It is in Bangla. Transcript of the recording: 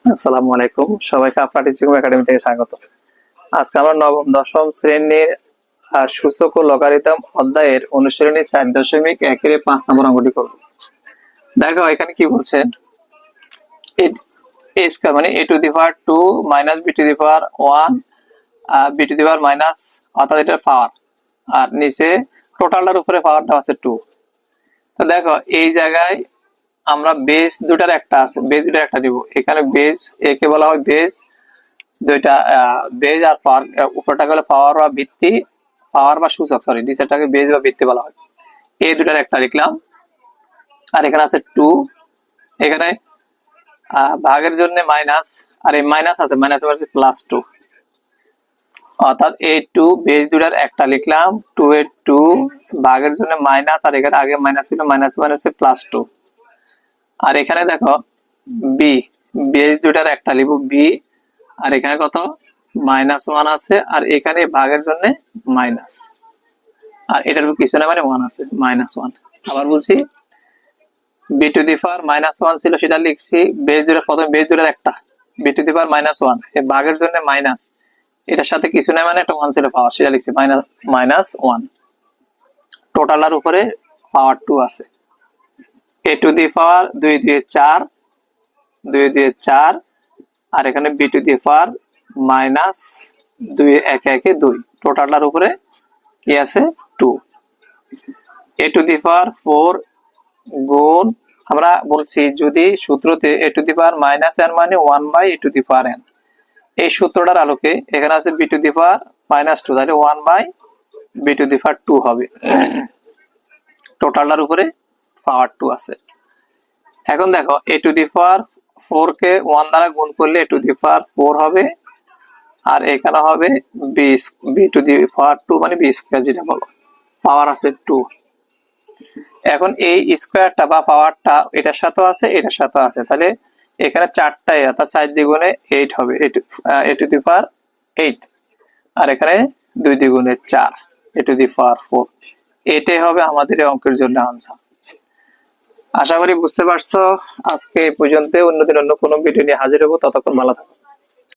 আসসালামু আলাইকুম, সবাইকে আপনার টিচিং একাডেমি থেকে স্বাগত। আজকে আমরা নবম দশম শ্রেণীর সূচক ও লগারিদম অধ্যায়ের অনুশীলনী 4.1 5 নম্বর অঙ্কটি করব। দেখো এখানে কি বলছেন, এ স্কয়ার মানে a to the power 2 minus b to the power 1 b to the power minus, অর্থাৎ এটার পাওয়ার, আর নিচে টোটালটার উপরে পাওয়ার দেওয়া আছে 2। তো দেখো এই জায়গায় আমরা বেস দুটার একটা আছে, বেস দুটার একটা দিব। এখানে বেস একে বলা হয় বেস দুইটা, বেজ আর পাওয়ার, উপরটাকে বলে পাওয়ার বা ভিত্তি, পাওয়ার বা সূচক, সরি নিচেরটাকে বেজ বা ভিত্তি বলা হয়। এই দুটার একটা লিখলাম। আর এখানে আছে 2, এখানে ভাগের জন্য মাইনাস, আর এই মাইনাস আছে, মাইনাস আছে +2, অর্থাৎ এই 2 বেজ দুটার একটা লিখলাম। 2 এর 2 ভাগের জন্য মাইনাস, আর এখানে আগে মাইনাস ছিল, মাইনাস মাইনাসে +2। আর এখানে দেখো বি, বেজ দুটার একটা লিখব বি, আর এখানে কত -1 আছে, আর এখানে ভাগের জন্য মাইনাস, আর এটার কিছু না মানে 1 আছে, -1। আবার বলছি, বি টু দি পাওয়ার -1 ছিল, সেটা লিখছি বেজ দুটো, প্রথমে বেজ দুটোর একটা বি টু দি পাওয়ার -1, এই ভাগের জন্য মাইনাস, এটার সাথে কিছু না মানে একটা 1 ছিল পাওয়ার, সেটা লিখছি -1। টোটালার উপরে পাওয়ার 2 আছে। এ টু দি পাওয়ার 2 দিয়ে 4, 2 দিয়ে 4, আর এখানে বি টু দি পাওয়ার -2 1 1 2, টোটালটার উপরে কি আছে 2। এ টু দি পাওয়ার 4 গুণ, আমরা বলছি যদি সূত্রতে এ টু দি পাওয়ার -n মানে 1/a to the power n, এই সূত্রটার আলোকে এখানে আছে বি টু দি পাওয়ার -2, তাহলে 1/b টু দি পাওয়ার 2 হবে। টোটালটার উপরে পাওয়ার 2 আছে। এখন দেখো এ টু দি পাওয়ার 4 কে 1 দ্বারা গুণ করলে এ টু দি পাওয়ার 4 হবে, আর এখানে হবে বি টু দি পাওয়ার 2 মানে বি স্কয়ার, যেটা বলো পাওয়ার আছে 2। এখন এই স্কয়ারটা বা পাওয়ারটা এটার সাথে আছে, এটার সাথে আছে, তাহলে এখানে 4টাই, অর্থাৎ 4 দ্বিগুণে 8 হবে, এ টু দি পাওয়ার 8, আর এখানে 2 দ্বিগুণে 4, এ টু দি পাওয়ার 4। এটাই হবে আমাদের এই অঙ্কের জন্য আনসার। আশা করি বুঝতে পারছো। আজকে এই পর্যন্ত, অন্যদিন অন্য কোনো ভিডিও নিয়ে হাজির হবো, ততক্ষণ ভালো থাকো।